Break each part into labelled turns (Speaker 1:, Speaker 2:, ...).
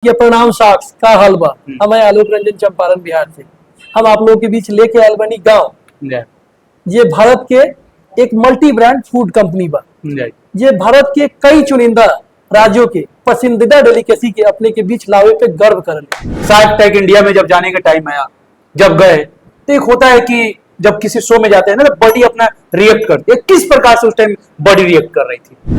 Speaker 1: ये प्रणाम साक्ष का हलवा हमें आलोक रंजन चंपारण बिहार से हम आप लोगों के बीच लेके आयल बनी गाँव। ये भारत के एक मल्टी ब्रांड फूड कंपनी बा। ये भारत के कई चुनिंदा राज्यों के पसंदीदा डेलिकेसी के अपने के बीच लावे पे गर्व कर रहे।
Speaker 2: शार्क टैंक इंडिया में जब जाने का टाइम आया, जब गए तो एक होता है कि जब किसी शो में जाते हैं ना तो बॉडी अपना रिएक्ट करती है। किस प्रकार से उस टाइम बॉडी रिएक्ट कर रही थी?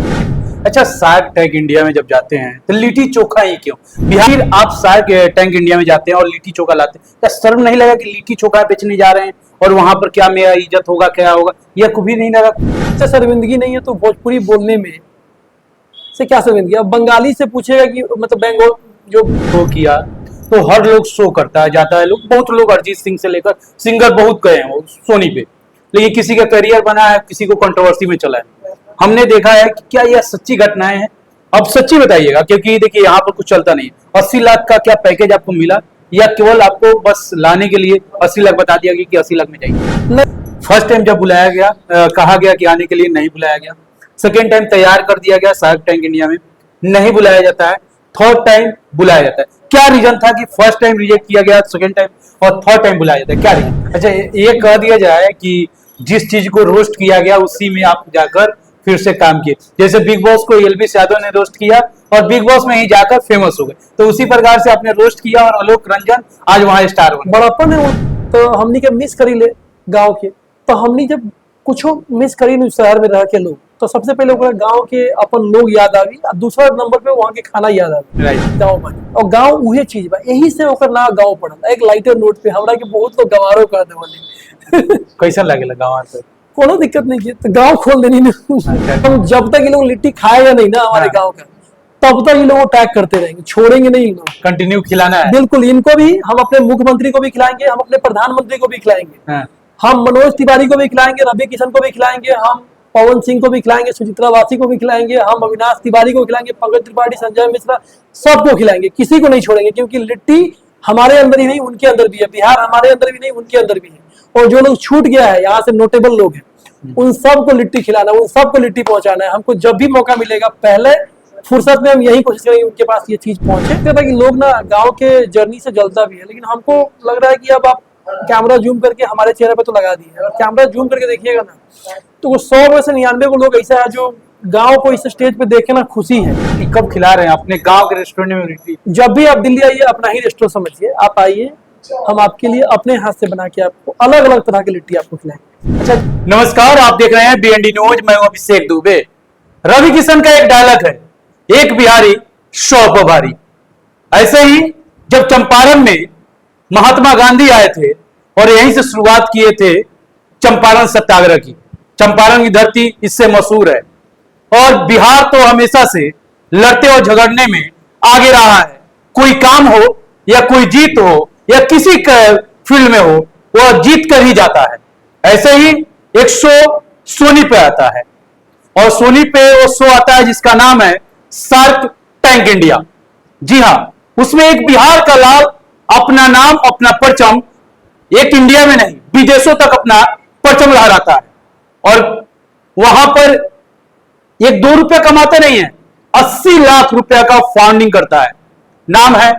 Speaker 2: अच्छा, शार्क टैंक इंडिया में जब जाते हैं तो लिट्टी चोखा ही क्यों? बिहार आप शार्क टैंक इंडिया में जाते हैं और लिट्टी चोखा लाते हैं, क्या शर्म नहीं लगा कि लिट्टी चोखा बेचने जा रहे हैं और वहां पर क्या मेरा इज्जत होगा, क्या होगा, यह कभी नहीं लगा?
Speaker 1: अच्छा, शर्मिंदगी नहीं है तो भोजपुरी बोलने में से क्या शर्मिंदगी? अब बंगाली से पूछेगा कि मतलब बंगाल जो
Speaker 2: शो किया तो हर लोग शो करता है, जाता है लोग, बहुत लोग अरिजीत सिंह से लेकर सिंगर बहुत गए हैं वो सोनी पे, लेकिन किसी का करियर बना है, किसी को कंट्रोवर्सी में चला है। हमने देखा है कि क्या यह सच्ची घटनाएं हैं? अब सच्ची बताइएगा, क्योंकि देखिए यहाँ पर कुछ चलता नहीं। 80 लाख का क्या पैकेज आपको मिला या केवल आपको बस लाने के लिए 80 लाख बता दिया गया कि 80 लाख में जाइए? फर्स्ट टाइम जब बुलाया गया, कहा गया कि आने के लिए, नहीं बुलाया गया। सेकेंड टाइम तैयार कर दिया गया शार्क टैंक इंडिया में, नहीं बुलाया जाता है। थर्ड टाइम बुलाया जाता है। क्या रीजन था कि फर्स्ट टाइम रिजेक्ट किया गया, सेकेंड टाइम और थर्ड टाइम बुलाया जाता है? क्या रीजन? अच्छा, ये कह दिया जाए कि जिस चीज को रोस्ट किया गया उसी में आप जाकर फिर से काम किए। जैसे बिग बॉस को एलबीस यादव ने रोस्ट किया और बिग बॉस में ही जाकर फेमस हो गए, तो उसी प्रकार से आपने रोस्ट किया और आलोक रंजन आज वहां स्टार बने।
Speaker 1: बड़प्पन है तो हमनी के मिस करी ले गाँव के। तो हमनी जब कुछ मिस करी शहर में रह के लोग, तो सबसे पहले गाँव के अपन लोग याद आवी, दूसरा नंबर पे वहाँ के खाना याद आवी गाँव में। और गाँव उहे चीज बा, यही से ओकर ना गाँव पड़ल। एक लाइटर नोट पे हमरा के बहुत लोग गवारो कर देवले
Speaker 2: कैसा लगेला गाँव पे?
Speaker 1: कोनो दिक्कत नहीं है, तो गाँव खोल देनी ना। हम जब तक ये लोग लिट्टी खाएगा नहीं ना हमारे गाँव का, तब तक ये लोग अटैक करते रहेंगे, छोड़ेंगे नहीं। लोग
Speaker 2: कंटिन्यू खिलाना है।
Speaker 1: बिल्कुल, इनको भी हम अपने मुख्यमंत्री को भी खिलाएंगे, हम अपने प्रधानमंत्री को भी खिलाएंगे, हम मनोज तिवारी को भी खिलाएंगे, रवि किशन को भी खिलाएंगे, हम पवन सिंह को भी खिलाएंगे, सुचित्रा वासी को भी खिलाएंगे, हम अविनाश तिवारी को खिलाएंगे, पंकज त्रिपाठी, संजय मिश्रा, सबको खिलाएंगे, किसी को नहीं छोड़ेंगे। क्योंकि लिट्टी हमारे अंदर ही नहीं उनके अंदर भी है, बिहार हमारे अंदर भी नहीं उनके अंदर भी है। और जो लोग छूट गया है यहाँ से नोटेबल लोग हैं, उन सबको लिट्टी खिलाना, उन सबको लिट्टी पहुंचाना है। हमको जब भी मौका मिलेगा पहले फुर्सत में हम यही कोशिश करेंगे उनके पास ये चीज पहुंचे, ताकि लोग ना गाँव के जर्नी से जलता भी है। लेकिन हमको लग रहा है कि अब आप कैमरा जूम करके हमारे चेहरे पे तो लगा दिए, और कैमरा जूम करके देखिएगा ना तो 100 में से 99 को लोग ऐसा है जो गांव को इस स्टेज पे देखे ना खुशी है।
Speaker 2: कब खिला रहे हैं अपने गांव के रेस्टोरेंट में लिट्टी?
Speaker 1: जब भी आप दिल्ली आइए, अपना ही रेस्टोरेंट समझिए, आप आइए, हम आपके लिए अपने हाथ से बना के आपको अलग अलग तरह की लिट्टी आपको खिलाएंगे।
Speaker 2: अच्छा, नमस्कार, आप देख रहे हैं बीएनडी न्यूज, मैं हूं अभिषेक दुबे। रवि किशन का एक डायलॉग है, एक बिहारी 100 पर भारी। ऐसे ही जब चंपारण में महात्मा गांधी आए थे और यहीं से शुरुआत किए थे चंपारण सत्याग्रह की। चंपारण की धरती इससे मशहूर है और बिहार तो हमेशा से लड़ते और झगड़ने में आगे रहा है। कोई काम हो या कोई जीत हो या किसी फील्ड में हो, वह जीत कर ही जाता है। ऐसे ही एक शो सोनी पे आता है और सोनी पे वो शो आता है जिसका नाम है शार्क टैंक इंडिया। जी हां, उसमें एक बिहार का लाल अपना नाम, अपना परचम एक इंडिया में नहीं विदेशों तक अपना परचम लहराता है। और वहां पर एक 2 रुपया कमाता नहीं है, 80 लाख रुपया का फाउंडिंग करता है। नाम है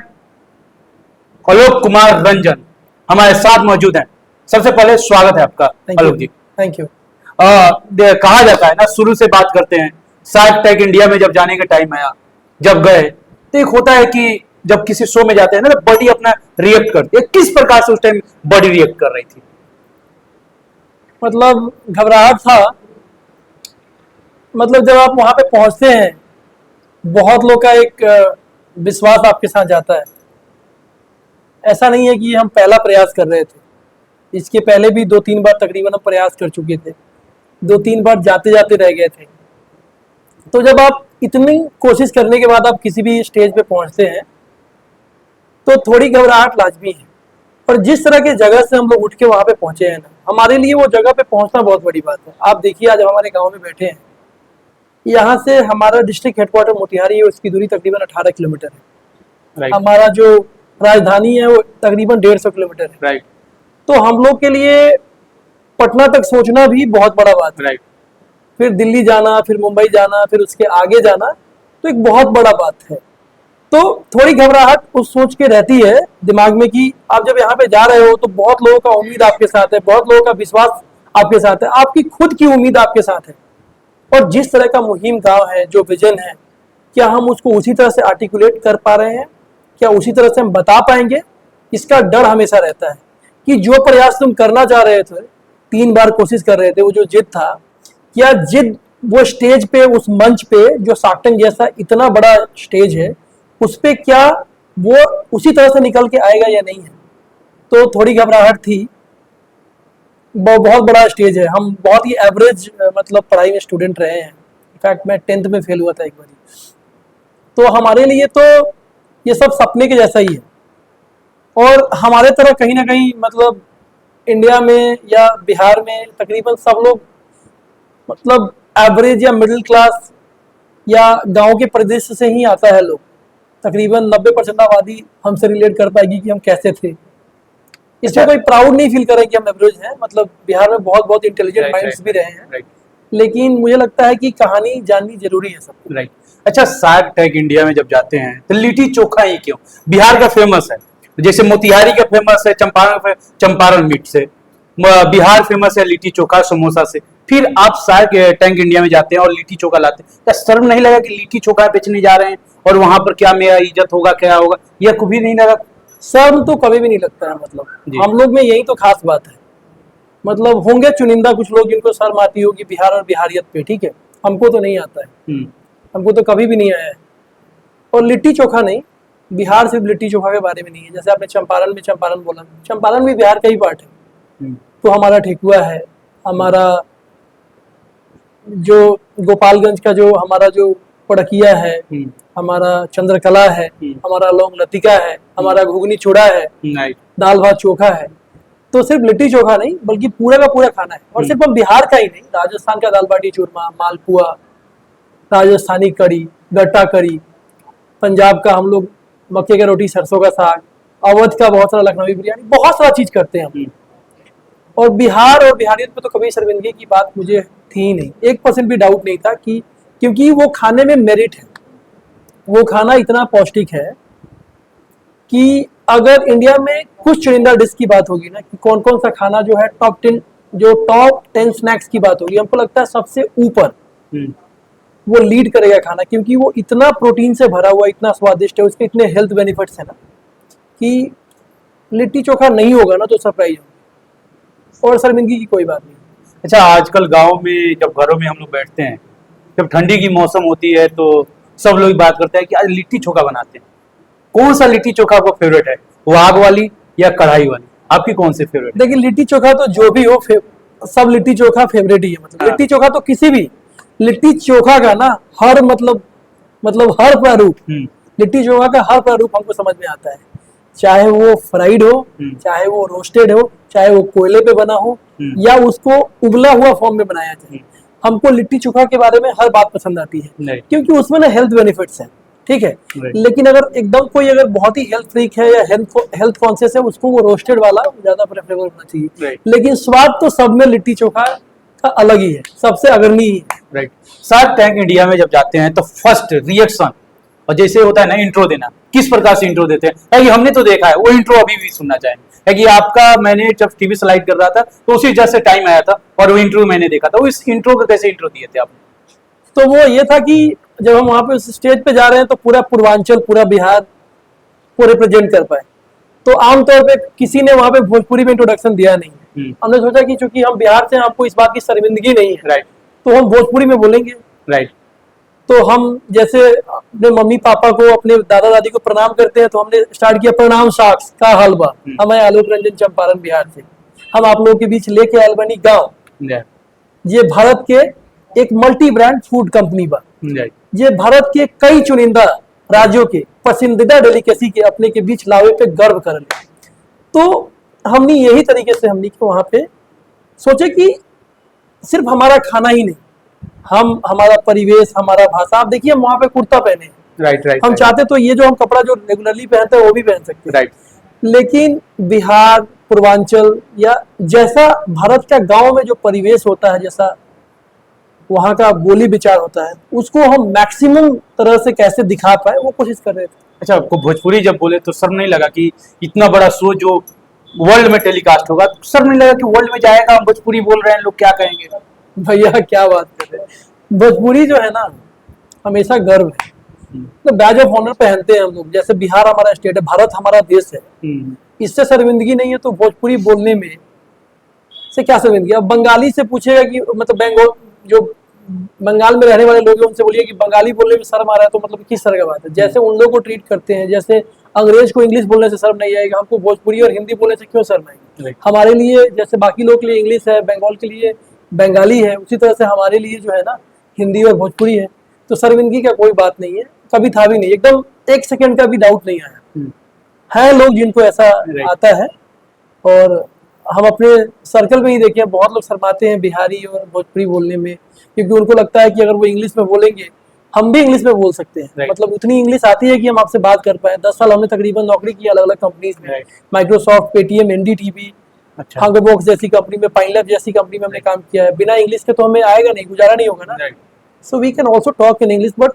Speaker 2: आलोक कुमार रंजन, हमारे साथ मौजूद हैं। सबसे पहले स्वागत है आपका आलोक जी।
Speaker 1: Thank you.
Speaker 2: कहा जाता है ना, शुरू से बात करते हैं, शार्क टैंक इंडिया में जब जाने का टाइम आया, जब गए तो एक होता है कि जब किसी शो में जाते हैं ना तो बॉडी अपना रिएक्ट करती है। किस प्रकार से उस टाइम बॉडी रिएक्ट कर रही थी?
Speaker 1: मतलब घबराहट था। मतलब जब आप वहां पे पहुंचते हैं, बहुत लोग का एक विश्वास आपके साथ जाता है। ऐसा नहीं है कि हम पहला प्रयास कर रहे थे, इसके पहले भी 2-3 बार तकरीबन हम प्रयास कर चुके थे, 2-3 बार जाते जाते रह गए थे। तो जब आप इतनी कोशिश करने के बाद आप किसी भी स्टेज पे पहुंचते हैं तो थोड़ी घबराहट लाजमी है। और जिस तरह के जगह से हम लोग उठ के वहां पे पहुंचे हैं ना, हमारे लिए वो जगह पे पहुंचना बहुत बड़ी बात है। आप देखिए, आज हमारे गांव में बैठे हैं, यहाँ से हमारा डिस्ट्रिक्ट हेडक्वार्टर मोतिहारी है, उसकी दूरी तकरीबन 18 किलोमीटर है। हमारा जो राजधानी है वो तकरीबन 150 किलोमीटर है। तो हम लोग के लिए पटना तक सोचना भी बहुत बड़ा बात है। फिर दिल्ली जाना, फिर मुंबई जाना, फिर उसके आगे जाना, तो एक बहुत बड़ा बात है। तो थोड़ी घबराहट उस सोच के रहती है दिमाग में कि आप जब यहाँ पे जा रहे हो तो बहुत लोगों का उम्मीद आपके साथ है, बहुत लोगों का विश्वास आपके साथ है, आपकी खुद की उम्मीद आपके साथ है। और जिस तरह का मुहिम गांव है, जो विजन है, क्या हम उसको उसी तरह से आर्टिकुलेट कर पा रहे हैं, क्या उसी तरह से हम बता पाएंगे? इसका डर हमेशा रहता है कि जो प्रयास तुम करना चाह रहे थे, 3 बार कोशिश कर रहे थे, वो जो जिद था, क्या जिद वो स्टेज पे, उस मंच पे जो शार्क टैंक जैसा इतना बड़ा स्टेज है, उस पे क्या वो उसी तरह से निकल के आएगा या नहीं है? तो थोड़ी घबराहट थी। बहुत बड़ा स्टेज है, हम बहुत ही एवरेज मतलब पढ़ाई में स्टूडेंट रहे हैं। इनफैक्ट मैं 10th में फेल हुआ था एक बार, तो हमारे लिए तो ये सब सपने के जैसा ही है। और हमारे तरह कहीं ना कहीं मतलब इंडिया में या बिहार में तकरीबन सब लोग मतलब एवरेज या मिडिल क्लास या गांव के परिदृश्य से ही आता है लोग। तकरीबन 90% आबादी हमसे रिलेट कर पाएगी कि हम कैसे थे। इसमें कोई प्राउड नहीं फील करे कि हम एवरेज हैं, मतलब बिहार में बहुत बहुत इंटेलिजेंट माइंड्स भी रहे हैं, लेकिन मुझे लगता है कि कहानी जाननी जरूरी है सबको।
Speaker 2: राइट। अच्छा, शार्क टैंक इंडिया में जब जाते हैं तो लिट्टी चोखा ही क्यों? बिहार का फेमस है, जैसे मोतिहारी का फेमस है चंपारण मीट से, बिहार फेमस है लिट्टी चोखा समोसा से, फिर आप शार्क टैंक इंडिया में जाते हैं और लिट्टी चोखा लाते हैं। क्या शर्म नहीं लगा कि लिट्टी चोखा बेचने जा रहे हैं और वहां पर क्या मेरा इज्जत होगा, क्या होगा? यह कभी नहीं लगा?
Speaker 1: शर्म तो कभी भी नहीं लगता है। मतलब हम लोग में यही तो खास बात है। मतलब होंगे चुनिंदा कुछ लोग जिनको शर्म आती होगी बिहार और बिहारियत पे, ठीक है, हमको तो नहीं आता है, हमको तो कभी भी नहीं आया है। और लिट्टी चोखा नहीं, बिहार सिर्फ लिट्टी चोखा के बारे में नहीं है। जैसे आपने चंपारण बोला, चंपारण भी बिहार का ही पार्ट है। तो हमारा ठेकुआ है, हमारा जो गोपालगंज का जो हमारा जो पड़किया है, हमारा चंद्रकला है, हमारा लौंग लतिका है, हमारा घुगनी चूड़ा है, दाल भात चोखा है। तो सिर्फ लिट्टी चोखा नहीं बल्कि पूरा का पूरा खाना है। और सिर्फ हम बिहार का ही नहीं, राजस्थान का दाल बाटी चूरमा, मालपुआ, राजस्थानी कड़ी, गट्टा कड़ी, पंजाब का हम लोग मक्के की रोटी सरसों का साग, अवध का बहुत सारा लखनवी बिरयानी, बहुत सारा चीज करते हैं हम। और बिहार और बिहारियत पे तो कभी शर्मिंदगी की बात मुझे थी ही नहीं, 1% भी डाउट नहीं था कि क्योंकि वो खाने में मेरिट है। वो खाना इतना पौष्टिक है कि अगर इंडिया में कुछ चुनिंदा डिश की बात होगी ना कि कौन कौन सा खाना जो है टॉप 10 स्नैक्स की बात होगी, हमको लगता है सबसे ऊपर वो लीड करेगा खाना, क्योंकि वो इतना प्रोटीन से भरा हुआ, इतना स्वादिष्ट है, उसके इतने हेल्थ बेनिफिट्स है ना कि लिट्टी चोखा नहीं होगा ना तो सरप्राइज होगा। और शर्मिंदगी की कोई बात नहीं।
Speaker 2: अच्छा, आजकल गांव में जब घरों में हम लोग बैठते हैं, जब ठंडी की मौसम होती है तो सब लोग बात करते हैं कि आज लिट्टी चोखा बनाते हैं। कौन सा लिट्टी चोखा आपका फेवरेट है, वो आग वाली या कढ़ाई वाली? आपकी कौन सी फेवरेट है?
Speaker 1: देखिए, लिट्टी चोखा तो जो भी हो, सब लिट्टी चोखा फेवरेट ही है। मतलब लिट्टी चोखा तो किसी भी लिट्टी चोखा का ना हर मतलब हर प्रारूप, लिट्टी चोखा का हर प्रारूप हमको समझ में आता है। चाहे वो फ्राइड हो, चाहे वो रोस्टेड हो, चाहे वो कोयले पे बना हो या उसको उबला हुआ फॉर्म में बनाया जाए, हमको लिट्टी चोखा के बारे में हर बात पसंद आती है, क्योंकि उसमें ना हेल्थ बेनिफिट्स हैं, ठीक है। लेकिन अगर एकदम कोई अगर बहुत ही हेल्थ फ्रीक है या हेल्थ कॉन्शियस है, उसको वो रोस्टेड वाला ज्यादा प्रेफरेबल होना चाहिए। लेकिन स्वाद तो सब में लिट्टी चोखा का अलग ही है, सबसे अग्रणी ही है।
Speaker 2: राइट। शार्क टैंक इंडिया में जब जाते हैं तो फर्स्ट रिएक्शन, और जैसे होता है ना इंट्रो देना, किस प्रकार से इंट्रो देते हैं? है कि हमने तो देखा है, वो इंट्रो अभी भी सुनना चाहेंगे। है कि आपका, मैंने जब टीवी स्लाइड कर रहा था तो उसी जैसे टाइम आया था और वो इंट्रो मैंने देखा था। वो इस इंट्रो को कैसे इंट्रो दिए थे आपने?
Speaker 1: तो वो ये था कि जब हम वहां पे उस स्टेज पे जा रहे हैं तो पूरा पूर्वांचल, पूरा बिहार को रिप्रेजेंट कर पाए। तो आमतौर पे किसी ने वहां पे भोजपुरी में इंट्रोडक्शन दिया नहीं। हमने सोचा कि चूंकि हम बिहार से, आपको इस बात की शर्मिंदगी नहीं है,
Speaker 2: राइट,
Speaker 1: तो हम भोजपुरी में बोलेंगे।
Speaker 2: राइट।
Speaker 1: तो हम जैसे अपने मम्मी पापा को, अपने दादा दादी को प्रणाम करते हैं, तो हमने स्टार्ट किया, प्रणाम साक्स का हलवा। हम आलोक रंजन, चंपारण, बिहार से। हम आप लोगों के बीच लेके आयल बनी गाँव। ये भारत के एक मल्टी ब्रांड फूड कंपनी बा। ये भारत के कई चुनिंदा राज्यों के पसंदीदा डेलिकेसी के अपने के बीच लावे पे गर्व कर ले। तो हमने यही तरीके से हमने वहां पे सोचे कि सिर्फ हमारा खाना ही नहीं, हम, हमारा परिवेश, हमारा भाषा। आप देखिए, हम वहां पे कुर्ता पहने,
Speaker 2: राइट,
Speaker 1: हम चाहते तो ये जो हम कपड़ा जो रेगुलरली पहनते हैं वो भी पहन सकते हैं,
Speaker 2: राइट।
Speaker 1: लेकिन बिहार, पूर्वांचल या जैसा भारत का गांव में जो परिवेश होता है, जैसा वहां का बोली विचार होता है, उसको हम मैक्सिमम तरह से कैसे दिखा पाए वो कोशिश कर रहे थे।
Speaker 2: अच्छा, आपको भोजपुरी जब बोले तो शर्म नहीं लगा कि इतना बड़ा शो जो वर्ल्ड में टेलीकास्ट होगा, तो शर्म नहीं लगा कि वर्ल्ड में जाएगा, हम भोजपुरी बोल रहे हैं, लोग क्या कहेंगे?
Speaker 1: भैया क्या बात कर रहे हैं, भोजपुरी जो है ना हमेशा गर्व है, तो बैज ऑफ ऑनर पहनते हैं हम लोग। जैसे बिहार हमारा स्टेट है, भारत हमारा देश है, इससे शर्मिंदगी नहीं है तो भोजपुरी बोलने में से क्या शर्मिंदगी। अब बंगाली से पूछेगा कि मतलब बंगाल जो बंगाल में रहने वाले लोग हैं उनसे बोलिए कि बंगाली बोलने में शर्म आ रहा है, तो मतलब किस तरह का बात है। जैसे उन लोगों को ट्रीट करते हैं, जैसे अंग्रेज को इंग्लिश बोलने से शर्म नहीं आएगा, हमको भोजपुरी और हिंदी बोलने से क्यों शर्म आएगी। हमारे लिए जैसे बाकी लोग के लिए इंग्लिश है, बंगाल के लिए बंगाली है, उसी तरह से हमारे लिए जो है ना हिंदी और भोजपुरी है। तो शर्मिंदगी का कोई बात नहीं है, कभी था भी नहीं, एकदम एक सेकंड का भी डाउट नहीं आया। है लोग जिनको ऐसा आता है, और हम अपने सर्कल में ही देखें बहुत लोग शर्माते हैं बिहारी और भोजपुरी बोलने में, क्योंकि उनको लगता है कि अगर वो इंग्लिश में बोलेंगे हम भी इंग्लिश में बोल सकते हैं। मतलब उतनी इंग्लिश आती है कि हम आपसे बात कर पाए। 10 साल हमने तकरीबन नौकरी की अलग अलग कंपनीज में, माइक्रोसॉफ्ट, पेटीएम, एनडीटीवी, हंगरबॉक्स जैसी कंपनी में, पाइनलैब जैसी कंपनी में हमने काम किया है। बिना इंग्लिश के तो हमें आएगा नहीं, गुजारा नहीं होगा ना। So we can also talk in English, but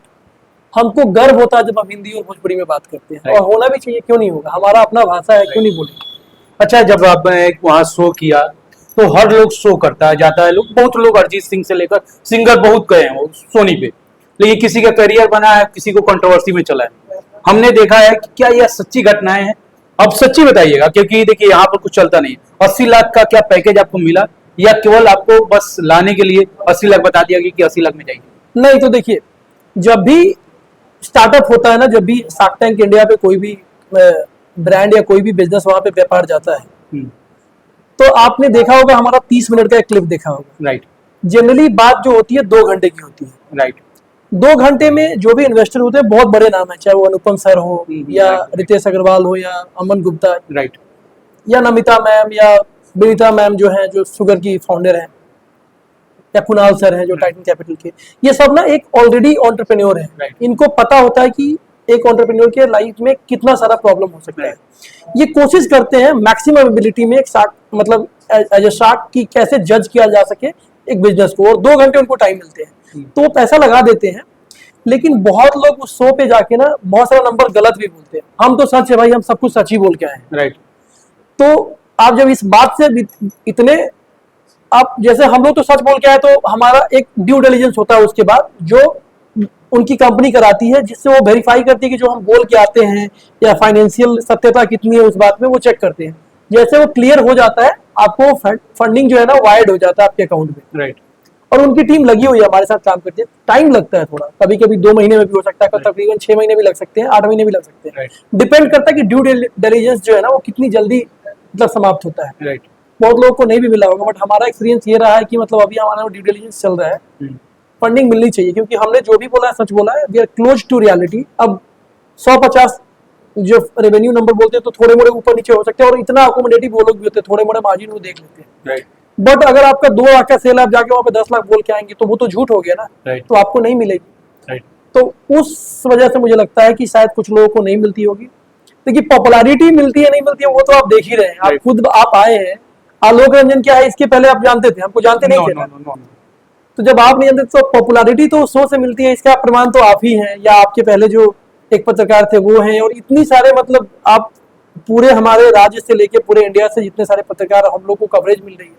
Speaker 1: हमको गर्व होता है जब हम हिंदी और भोजपुरी में बात करते हैं, और होना भी चाहिए, क्यों नहीं होगा, हमारा अपना भाषा है, क्यों नहीं बोलेंगे।
Speaker 2: अच्छा, जब आपने वहाँ शो किया तो हर लोग शो करता है, जाता है, लोग बहुत लोग अरिजीत सिंह से लेकर सिंगर बहुत गए हैं वो सोनी पे, लेकिन किसी का करियर बना है, किसी को कंट्रोवर्सी में चला है। हमने देखा है कि क्या यह सच्ची घटनाएं हैं? अब सच्ची बताइएगा, क्योंकि देखिए यहाँ पर कुछ चलता नहीं। 80 लाख का क्या पैकेज आपको मिला, या केवल आपको बस लाने के लिए 80 लाख बता दिया कि 80 लाख में जाइए?
Speaker 1: नहीं, तो देखिए जब भी स्टार्टअप होता है ना, जब भी शार्क टैंक इंडिया पे कोई भी ब्रांड या कोई भी बिजनेस वहां पे व्यापार जाता है, तो आपने देखा होगा हमारा 30 मिनट का एक क्लिप देखा होगा।
Speaker 2: राइट।
Speaker 1: जनरली बात जो होती है 2 घंटे की होती है।
Speaker 2: राइट।
Speaker 1: 2 घंटे में जो भी इन्वेस्टर होते हैं बहुत बड़े नाम है, चाहे वो अनुपम सर हो या रितेश अग्रवाल हो या अमन गुप्ता,
Speaker 2: राइट,
Speaker 1: या नमिता मैम या विनीता मैम जो है जो शुगर की फाउंडर है, या कुणाल सर हैं जो टाइटन कैपिटल के, ये सब ना एक ऑलरेडी एंटरप्रेन्योर है। इनको पता होता है कि एक एंटरप्रेन्योर के लाइफ में कितना सारा प्रॉब्लम हो सकता है। ये कोशिश करते हैं मैक्सिमम एबिलिटी में एक शार्क, मतलब एज ए शार्क की कैसे जज किया जा सके एक बिजनेस को, और 2 घंटे उनको टाइम मिलते हैं तो वो पैसा लगा देते हैं। लेकिन बहुत लोग उस शो पे जाके ना बहुत सारा नंबर गलत भी बोलते हैं। हम तो सच है भाई, हम सब कुछ सच ही बोल के आए हैं।
Speaker 2: राइट।
Speaker 1: तो आप जब इस बात से इतने, आप जैसे हम लोग तो सच बोल के आए, तो हमारा एक ड्यू डिलिजेंस होता है उसके बाद जो उनकी कंपनी कराती है, जिससे वो वेरीफाई करती है कि जो हम बोल के आते हैं या फाइनेंशियल सत्यता कितनी है उस बात में, वो चेक करते हैं। जैसे वो क्लियर हो जाता है, आपको फंडिंग जो है ना वायर्ड हो जाता है आपके अकाउंट में।
Speaker 2: राइट।
Speaker 1: और उनकी टीम लगी हुई है, हमारे साथ काम करती है। टाइम लगता है थोड़ा, कभी कभी 2 महीने में भी हो सकता है, तकरीबन 6 महीने भी लग सकते हैं, 8 महीने भी लग सकते हैं। डिपेंड करता है कि ड्यू डिलिजेंस जो है ना वो कितनी जल्दी मतलब समाप्त होता है।
Speaker 2: राइट।
Speaker 1: बहुत लोगों को नहीं भी मिला होगा, बट हमारा एक्सपीरियंस ये रहा है कि मतलब अभी हमारा ड्यू डिलिजेंस चल रहा है, फंडिंग मिलनी चाहिए, क्योंकि हमने जो भी बोला है सच बोला है। We are close to reality. अब 150 जो रेवेन्यू नंबर बोलते हैं तो थोड़े मोड़े ऊपर नीचे हो सकते हैं, और इतना अकोमोडेटिव वो लोग भी होते हैं, थोड़े मोड़े मार्जिन वो देख लेते हैं।
Speaker 2: राइट।
Speaker 1: बट अगर आपका 2 लाख का सेल, आप जाके वहां पे 10 लाख बोल के आएंगे तो वो तो झूठ हो गया ना। तो आपको नहीं मिलेगी।
Speaker 2: राइट।
Speaker 1: तो उस वजह से मुझे लगता है कि शायद कुछ लोगों को नहीं मिलती होगी। देखिए पॉपुलैरिटी मिलती है नहीं मिलती है वो तो आप देख ही रहे हैं, आप खुद आप आए हैं। आलोक रंजन क्या है इसके पहले आप जानते थे, हमको जानते नहीं थे ना। तो जब आप नहीं जानते तो पॉपुलैरिटी तो शो से मिलती है, इसका प्रमाण तो आप ही हैं, या आपके पहले जो एक पत्रकार थे वो हैं, और इतनी सारे मतलब आप पूरे हमारे राज्य से लेके पूरे इंडिया से जितने सारे पत्रकार हम लोग को कवरेज मिल रही है,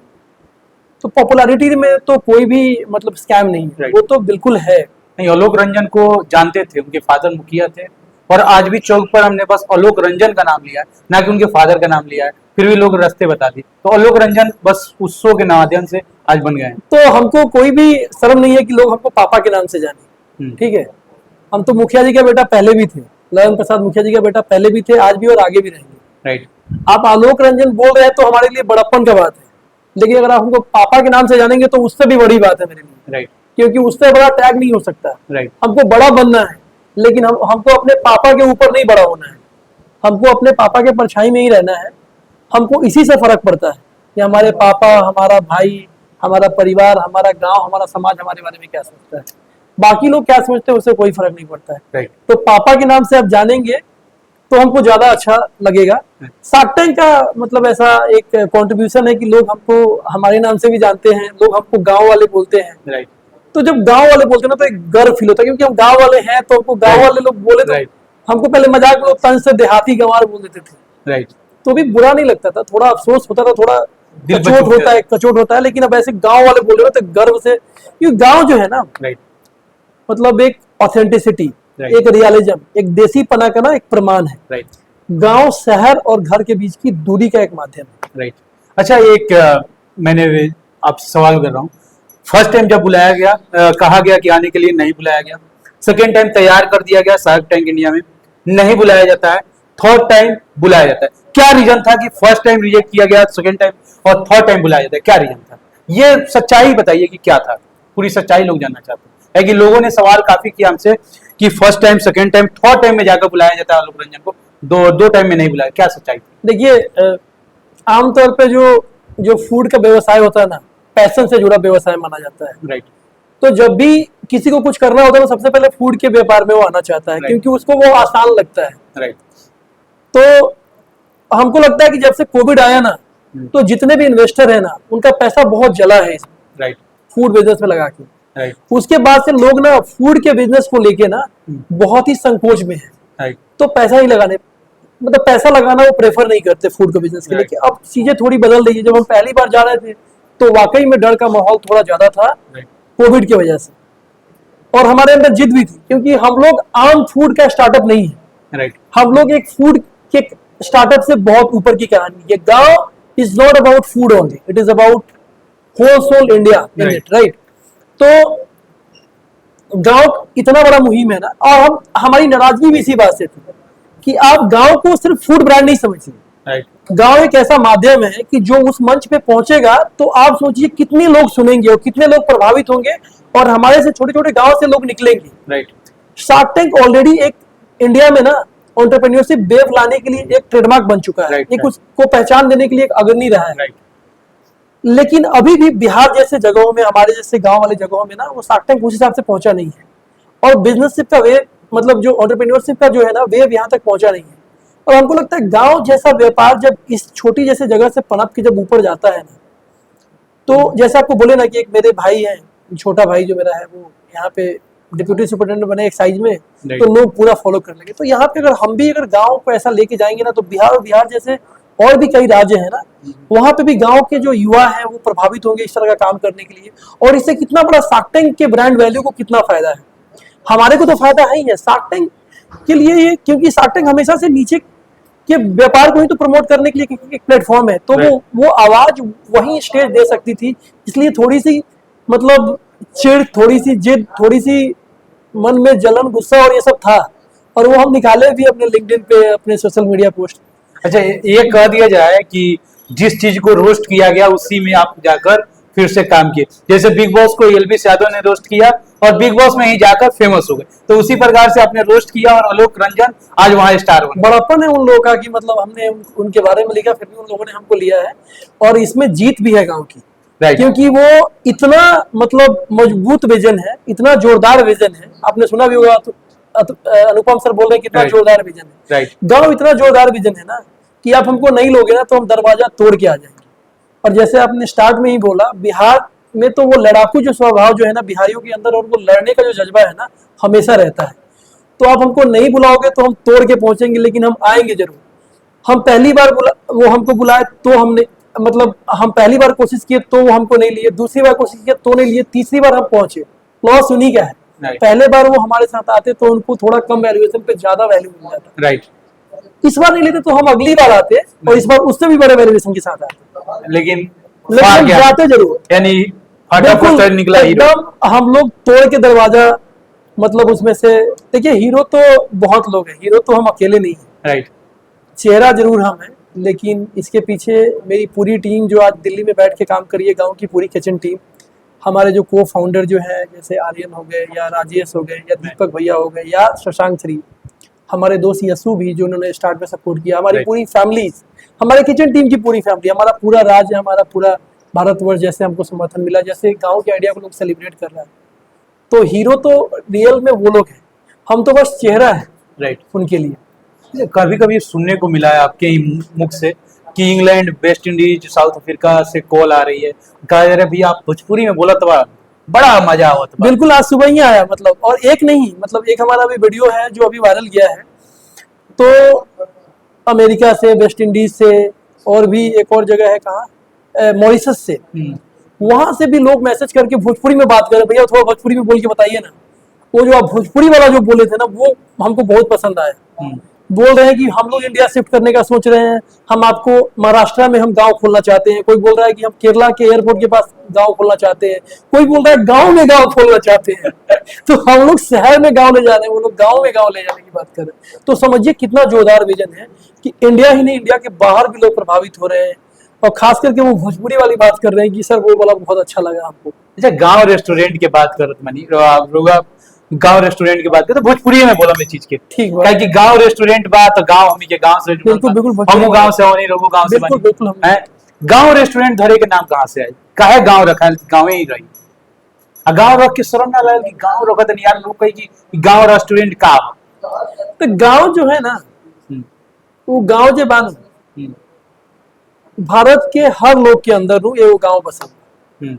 Speaker 1: तो पॉपुलैरिटी में तो कोई भी मतलब स्कैम नहीं है। वो तो बिल्कुल है।
Speaker 2: नहीं, आलोक रंजन को जानते थे, उनके फादर मुखिया थे, और आज भी चौक पर हमने बस आलोक रंजन का नाम लिया है, ना कि उनके फादर का नाम लिया है, फिर भी लोग रास्ते बता दिए। तो आलोक रंजन बस उस शो के माध्यम से आज बन गए हैं।
Speaker 1: तो हमको कोई भी शर्म नहीं है कि लोग हमको पापा के नाम से जाने। ठीक है, हम तो मुखिया जी का बेटा पहले भी थे, ललन प्रसाद मुखिया जी का बेटा पहले भी थे, आज भी और आगे भी रहेंगे।
Speaker 2: राइट।
Speaker 1: आप आलोक रंजन बोल रहे हैं तो हमारे लिए बड़प्पन का बात है, लेकिन अगर आप हमको पापा के नाम से जानेंगे तो उससे भी बड़ी बात है मेरे लिए।
Speaker 2: राइट।
Speaker 1: क्योंकि उससे बड़ा टैग नहीं हो सकता।
Speaker 2: राइट।
Speaker 1: हमको बड़ा बनना है, लेकिन हमको अपने पापा के ऊपर नहीं बड़ा होना है, हमको अपने पापा के परछाई में ही रहना है। हमको इसी से फर्क पड़ता है कि हमारे पापा, हमारा भाई, हमारा परिवार, हमारा गांव, हमारा समाज हमारे बारे में क्या सोचता है। बाकी लोग क्या सोचते हैं उससे कोई फर्क नहीं पड़ता है।
Speaker 2: राइट।
Speaker 1: तो पापा के नाम से आप जानेंगे तो हमको ज्यादा अच्छा लगेगा। शार्क टैंक का मतलब ऐसा एक कंट्रीब्यूशन है कि लोग हमको हमारे नाम से भी जानते हैं, लोग हमको गांव वाले बोलते हैं।
Speaker 2: राइट।
Speaker 1: तो जब गांव वाले बोलते हैं ना तो एक गर्व फील होता है, क्योंकि हम गांव वाले हैं, तो हमको गांव वाले लोग बोले तो हमको पहले मजाक में तंज से देहाती गंवार बोल देते थे,
Speaker 2: राइट,
Speaker 1: तो भी बुरा नहीं लगता था, थोड़ा अफसोस होता था, थोड़ा
Speaker 2: दिल पे
Speaker 1: कचोट होता है, लेकिन अब ऐसे गांव वाले बोल रहे हो तो गर्व से, क्योंकि गांव जो है ना,
Speaker 2: राइट,
Speaker 1: मतलब एक ऑथेंटिसिटी,
Speaker 2: Right.
Speaker 1: एक रियलिज्म, एक देसी पना का ना एक प्रमाण है।
Speaker 2: राइट,
Speaker 1: गांव शहर और घर के बीच की दूरी का एक माध्यम है।
Speaker 2: राइट। अच्छा, एक मैंने आपसे सवाल कर रहा हूँ, फर्स्ट टाइम जब बुलाया गया, कहा गया कि आने के लिए, नहीं बुलाया गया। सेकेंड टाइम तैयार कर दिया गया, शार्क टैंक इंडिया में नहीं बुलाया जाता है, थर्ड टाइम बुलाया जाता है। क्या रीजन था कि फर्स्ट टाइम रिजेक्ट किया गया, सेकेंड टाइम और थर्ड टाइम बुलाया जाता है? क्या रीजन था? ये सच्चाई बताइए कि क्या था, पूरी सच्चाई लोग जानना चाहते हैं। कि लोगों ने सवाल काफी किया हमसे कि first time, second time, third time में जाकर बुलाया जाता है आलोक रंजन को, दो टाइम में नहीं बुलाया, क्या सच्चाई?
Speaker 1: देखिए, आमतौर पे जो फूड का व्यवसाय होता है ना, पैशन से जुड़ा व्यवसाय माना जाता है।
Speaker 2: राइट,
Speaker 1: तो जब भी किसी को कुछ करना होता है, तो सबसे पहले फूड के व्यापार में वो आना चाहता है,
Speaker 2: Right.
Speaker 1: क्योंकि उसको वो आसान लगता है।
Speaker 2: राइट,
Speaker 1: तो हमको लगता है कि जब से कोविड आया ना, तो जितने भी इन्वेस्टर है ना, उनका पैसा बहुत जला है इस
Speaker 2: राइट,
Speaker 1: फूड बिजनेस में लगा के।
Speaker 2: राइट,
Speaker 1: उसके बाद से लोग ना फूड के बिजनेस को लेके ना बहुत ही संकोच में है,
Speaker 2: राइट,
Speaker 1: तो पैसा ही लगाने, मतलब पैसा लगाना वो प्रेफर नहीं करते फूड के बिजनेस के लिए।
Speaker 2: Right.
Speaker 1: कि अब चीजें थोड़ी बदल रही है। जब हम पहली बार जा रहे थे तो वाकई में डर का माहौल थोड़ा ज्यादा था
Speaker 2: राइट,
Speaker 1: कोविड की वजह से, और हमारे अंदर जिद भी थी, क्योंकि हम लोग आम फूड का स्टार्टअप नहीं है,
Speaker 2: राइट,
Speaker 1: हम लोग एक फूड के स्टार्टअप से बहुत ऊपर की कहानी। ये गांव is not about food only, it is about whole soul India in
Speaker 2: Right.
Speaker 1: It, right. तो गांव इतना बड़ा मुहिम है ना, और हमारी नाराजगी भी इसी बात से थी कि आप गांव को सिर्फ फूड ब्रांड नहीं समझिए।
Speaker 2: राइट,
Speaker 1: गांव एक ऐसा माध्यम है कि जो उस मंच पे पहुंचेगा तो आप सोचिए कितने लोग सुनेंगे और कितने लोग प्रभावित होंगे, और हमारे से छोटे छोटे गांव से लोग निकलेंगे।
Speaker 2: राइट,
Speaker 1: शार्क टैंक ऑलरेडी एक इंडिया में ना एंटरप्रेन्योरशिप वेव लाने के लिए एक ट्रेडमार्क बन चुका है,
Speaker 2: Right,
Speaker 1: एक
Speaker 2: right.
Speaker 1: उसको पहचान देने के लिए एक अग्रणी रहा है।
Speaker 2: राइट,
Speaker 1: लेकिन अभी भी बिहार जैसे जगहों में, हमारे जैसे गांव वाले जगहों में ना, वो शार्क टैंक उस हिसाब से पहुंचा नहीं है, और बिजनेसशिप का वे, मतलब जो एंटरप्रेन्योरशिप का जो है ना वेव यहाँ तक पहुंचा नहीं है। और हमको लगता है गांव जैसा व्यापार जब इस छोटी जैसे जगह से पनप के जब ऊपर जाता है ना, तो जैसे आपको बोले ना कि एक मेरे भाई हैं, छोटा भाई जो मेरा है, वो यहाँ पे डिप्यूटी सुपरिटेंडेंट बने एक्साइज में,
Speaker 2: Right.
Speaker 1: तो लोग पूरा फॉलो करने लगे। तो यहाँ पे अगर हम भी अगर गांव को ऐसा लेके जाएंगे ना, तो बिहार और बिहार जैसे और भी कई राज्य हैं ना, वहां पे भी गांव के जो युवा हैं वो प्रभावित होंगे इस तरह का काम करने के लिए। और इससे कितना बड़ा शार्क टैंक के ब्रांड वैल्यू को कितना फायदा है, हमारे को तो फायदा है ही है शार्क टैंक के लिए ये, क्योंकि शार्क टैंक हमेशा से नीचे के व्यापार को ही तो प्रमोट करने के लिए एक प्लेटफॉर्म है, तो वो आवाज वही स्टेज दे सकती थी। इसलिए थोड़ी सी मतलब चिढ़, थोड़ी सी जिद, थोड़ी सी मन में जलन, गुस्सा और ये सब था, और वो हम निकाले भी अपने लिंक्डइन पे, अपने सोशल मीडिया पोस्ट।
Speaker 2: अच्छा, ये कह दिया जाए कि जिस चीज को रोस्ट किया गया उसी में आप जाकर फिर से काम किए, जैसे बिग बॉस को एलबी यादव ने रोस्ट किया और बिग बॉस में ही जाकर फेमस हो गए, तो उसी प्रकार से आपने रोस्ट किया और आलोक रंजन आज वहां स्टार बने।
Speaker 1: बड़प्पन है उन लोगों का कि मतलब हमने उनके बारे में लिखा, फिर भी उन लोगों ने हमको लिया है, और इसमें जीत भी है गांव की।
Speaker 2: राइट,
Speaker 1: क्योंकि वो इतना मतलब मजबूत विजन है, इतना जोरदार विजन है, आपने सुना भी होगा, अनुपम सर बोल रहे हैं कितना
Speaker 2: Right.
Speaker 1: जोरदार विजन है।
Speaker 2: राइट,
Speaker 1: गांव इतना जोरदार विजन है ना कि आप हमको नहीं लोगे ना तो हम दरवाजा तोड़ के आ जाएंगे। और जैसे आपने स्टार्ट में ही बोला, बिहार में तो वो लड़ाकू जो स्वभाव जो है ना बिहारियों के अंदर, और वो लड़ने का जो जज्बा है ना हमेशा रहता है। तो आप हमको नहीं बुलाओगे तो हम तोड़ के पहुंचेंगे, लेकिन हम आएंगे जरूर। हम पहली बार वो हमको बुलाए तो हमने, मतलब हम पहली बार कोशिश किए तो वो हमको नहीं लिए, दूसरी बार कोशिश किया तो नहीं लिए, तीसरी बार हम पहुंचे। लॉस उन्हीं का है।
Speaker 2: Right.
Speaker 1: पहले बार वो हमारे साथ आते तो उनको थोड़ा कम वैल्यूएशन पे ज्यादा वैल्यू मिल जाता।
Speaker 2: राइट,
Speaker 1: इस बार नहीं लेते तो हम अगली बार आते, और इस बार उससे भी बड़े वैल्यूएशन के साथ आते,
Speaker 2: लेकिन
Speaker 1: लेकिन
Speaker 2: फाड़
Speaker 1: हम
Speaker 2: गया,
Speaker 1: जाते जरूर।
Speaker 2: यानी फटाफट निकला हीरो।
Speaker 1: एकदम हम लोग तोड़ के दरवाजा, मतलब उसमें से देखिए, हीरो तो बहुत लोग हैं, हीरो तो हम अकेले नहीं है।
Speaker 2: राइट,
Speaker 1: चेहरा जरूर हम है, लेकिन इसके पीछे मेरी पूरी टीम जो आज दिल्ली में बैठ के काम करी है, गांव की पूरी किचन टीम, हमारे जो को फाउंडर जो है, जैसे आर्यन हो गए, या राजेश हो गए, या दीपक भैया हो गए, या शशांक श्री, हमारे दोस्त यसु भी जो उन्होंने स्टार्ट में सपोर्ट किया, हमारी
Speaker 2: Right.
Speaker 1: पूरी फैमिली, हमारे किचन टीम की पूरी फैमिली, हमारा पूरा राज्य, हमारा पूरा भारतवर्ष जैसे हमको समर्थन मिला, जैसे गांव के आइडिया को लोग सेलिब्रेट कर रहा है। तो हीरो तो रियल में वो लोग हैं, हम तो बस चेहरा है
Speaker 2: राइट।
Speaker 1: उनके लिए।
Speaker 2: कभी कभी सुनने को मिला है आपके ही मुख से कि England, West Indies, south Africa से कॉल आ रही है, कहा जा रहा है भैया आप भोजपुरी में बोला तो बड़ा मजा आवत बा।
Speaker 1: बिल्कुल, आज सुबह ही आया, मतलब, और एक नहीं, मतलब एक हमारा अभी वीडियो है जो अभी वायरल गया है, तो अमेरिका से, वेस्ट इंडीज से, और भी एक और जगह है कहाँ, मॉरिशस से, वहां से भी लोग मैसेज करके भोजपुरी में बात कर रहे हैं, भैया थोड़ा भोजपुरी में बोल के बताइए ना। वो जो आप भोजपुरी वाला जो बोले थे ना, वो हमको बहुत पसंद आया। बोल रहे हैं कि हम लोग इंडिया शिफ्ट करने का सोच रहे हैं, हम आपको महाराष्ट्र में हम गांव खोलना चाहते हैं, कोई बोल रहा है कि हम केरला के एयरपोर्ट के पास गांव खोलना चाहते हैं, कोई बोल रहा है गांव में गांव खोलना चाहते हैं। तो हम लोग शहर में गांव ले जा रहे हैं, वो लोग गांव में गांव ले जाने की बात कर रहे हैं। तो समझिए कितना जोरदार विजन है कि इंडिया ही नहीं, इंडिया के बाहर भी लोग प्रभावित हो रहे हैं। और खास करके वो भोजपुरी वाली बात कर रहे हैं कि सर वो वाला बहुत अच्छा लगा हमको।
Speaker 2: अच्छा, गांव रेस्टोरेंट की बात करत मनी गांव रेस्टोरेंट की बात करते भोजपुरी में बोला मैं चीज के
Speaker 1: ठीक
Speaker 2: क्या कि गांव रेस्टोरेंट बात तो गांव हम के गांव से
Speaker 1: बिल्कुल बिल्कुल
Speaker 2: हम गांव से होनी लोगो गांव से
Speaker 1: बिल्कुल बिल्कुल
Speaker 2: बनी है। गांव रेस्टोरेंट धरे के नाम कहां से आई, काहे गांव रखा है, गांव ही रही। आ गांव रख के शर्म ना लगे कि गांव रखत नहीं यार, लोग कहे कि गांव रेस्टोरेंट का।
Speaker 1: तो गांव जो है ना, वो गांव जे बानू भारत के हर लोग के अंदर रू एगो गांव पसंद।